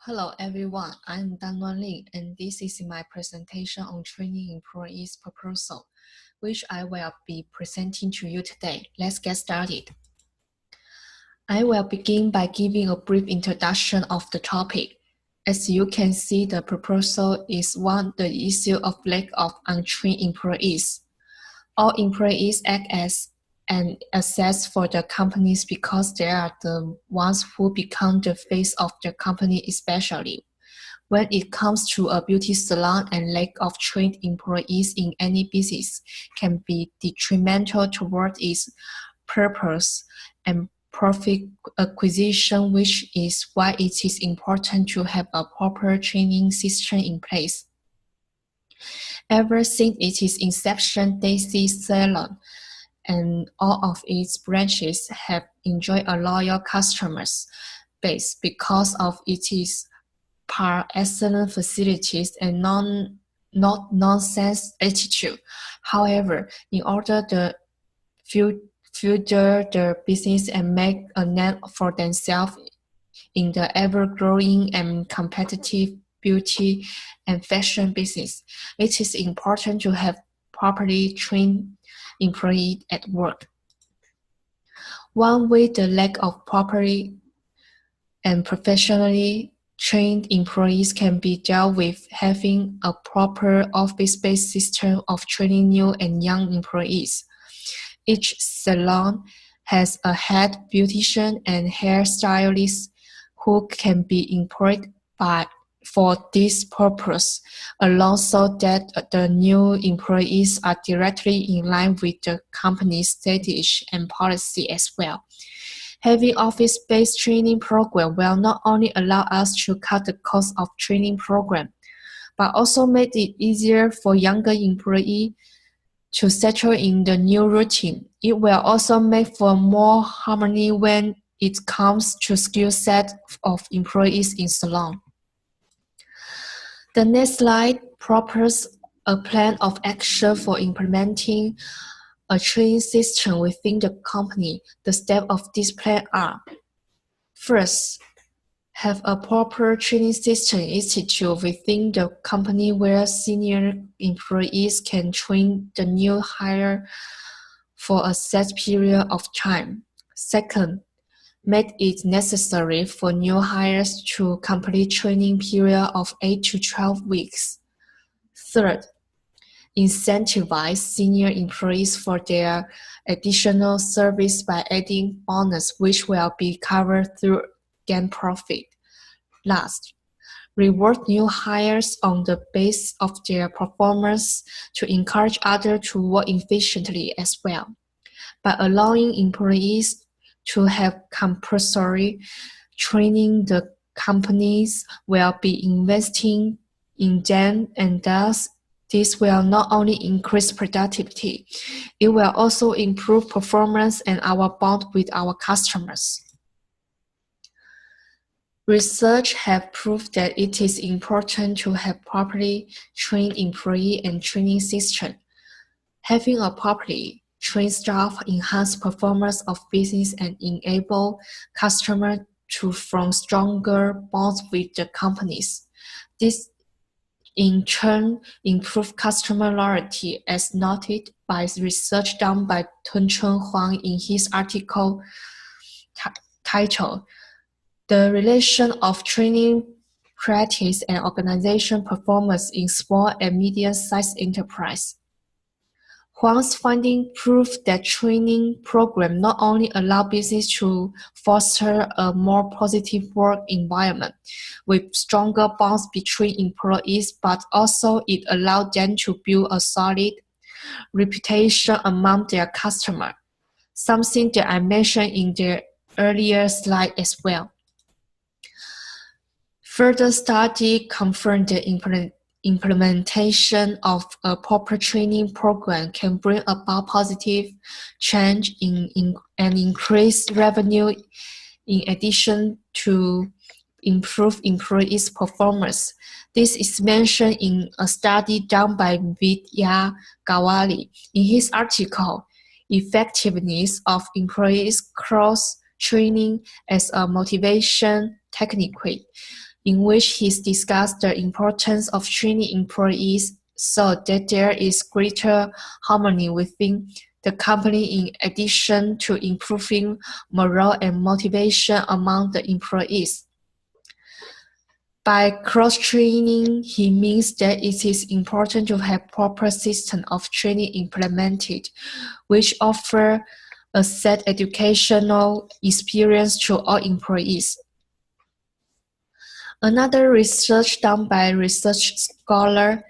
Hello everyone, I'm DanNuan Lin, and this is my presentation on training employees proposal, which I will be presenting to you today. Let's get started. I will begin by giving a brief introduction of the topic. As you can see, the proposal is the issue of lack of untrained employees. All employees act as an asset for the companies because they are the ones who become the face of the company, especially when it comes to a beauty salon. And lack of trained employees in any business can be detrimental toward its purpose and profit acquisition, which is why it is important to have a proper training system in place. Ever since its inception, Daisy Salon and all of its branches have enjoyed a loyal customer base because of its excellent facilities and not-nonsense attitude. However, in order to further their business and make a name for themselves in the ever-growing and competitive beauty and fashion business, it is important to have properly trained employees at work. One way the lack of properly and professionally trained employees can be dealt with having a proper office-based system of training new and young employees. Each salon has a head beautician and hairstylist who can be employed for this purpose alone, so that the new employees are directly in line with the company's strategy and policy as well. Having office-based training program will not only allow us to cut the cost of training program, but also make it easier for younger employees to settle in the new routine. It will also make for more harmony when it comes to skill set of employees in salon. The next slide proposes a plan of action for implementing a training system within the company. The steps of this plan are: first, have a proper training system instituted within the company where senior employees can train the new hire for a set period of time. Second, make it necessary for new hires to complete training period of 8 to 12 weeks. Third, incentivize senior employees for their additional service by adding bonus, which will be covered through gain profit. Last, reward new hires on the basis of their performance to encourage others to work efficiently as well. By allowing employees to have compulsory training, the companies will be investing in them, and thus this will not only increase productivity, it will also improve performance and our bond with our customers. Research have proved that it is important to have properly trained employee and training system. Having a properly trained staff enhance performance of business and enable customers to form stronger bonds with the companies. This in turn improve customer loyalty, as noted by research done by Chun Huang in his article titled "The Relation of Training Practice and Organization Performance in Small and Medium-Sized Enterprise." Huang's finding proved that training programs not only allow business to foster a more positive work environment with stronger bonds between employees, but also it allowed them to build a solid reputation among their customers, something that I mentioned in the earlier slide as well. Further study confirmed the implementation of a proper training program can bring about positive change and increase revenue, in addition to improve employees' performance. This is mentioned in a study done by Vidya Gawali in his article, "Effectiveness of Employees Cross-Training as a Motivation Technique." in which he discussed the importance of training employees so that there is greater harmony within the company in addition to improving morale and motivation among the employees. By cross-training, he means that it is important to have proper system of training implemented, which offer a set educational experience to all employees. Another research done by research scholar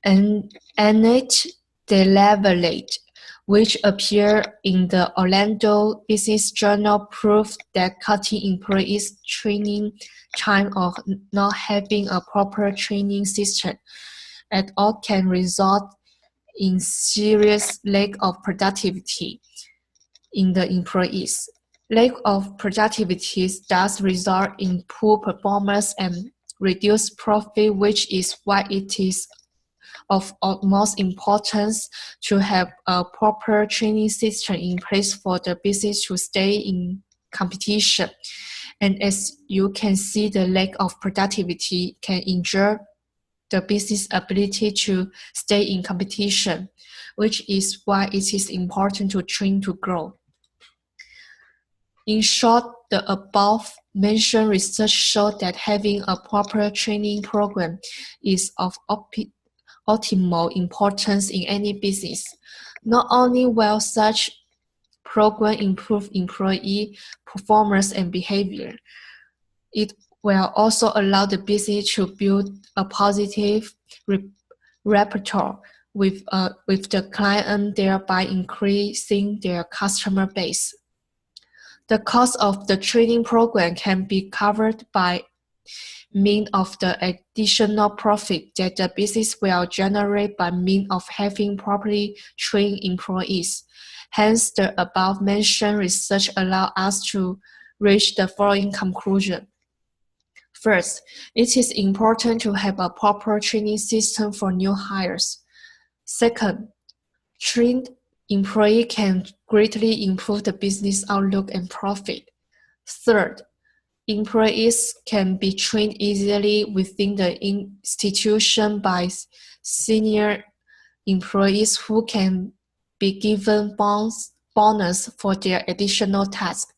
Annette DeLavalette, which appeared in the Orlando Business Journal, proved that cutting employees' training time or not having a proper training system at all can result in serious lack of productivity in the employees. Lack of productivity does result in poor performance and reduced profit, which is why it is of utmost importance to have a proper training system in place for the business to stay in competition. And as you can see, the lack of productivity can injure the business ability to stay in competition, which is why it is important to train to grow. In short, the above-mentioned research showed that having a proper training program is of optimal importance in any business. Not only will such program improve employee performance and behavior, it will also allow the business to build a positive repertoire with the client, thereby increasing their customer base. The cost of the training program can be covered by means of the additional profit that the business will generate by means of having properly trained employees. Hence, the above-mentioned research allows us to reach the following conclusion. First, it is important to have a proper training system for new hires. Second, trained employee can greatly improve the business outlook and profit. Third, employees can be trained easily within the institution by senior employees who can be given bonus for their additional tasks.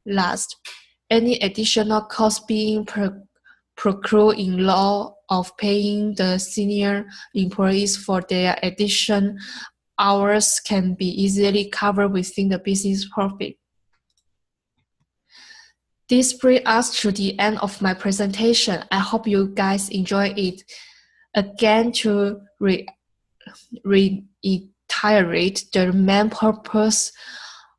Last, any additional cost being procured in law of paying the senior employees for their additional hours can be easily covered within the business profit. This brings us to the end of my presentation. I hope you guys enjoy it. Again, to reiterate the main purpose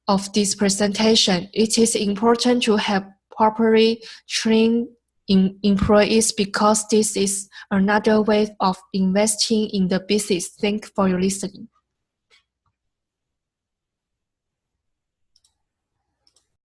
of this presentation, it is important to have properly trained employees because this is another way of investing in the business. Thank you for your listening.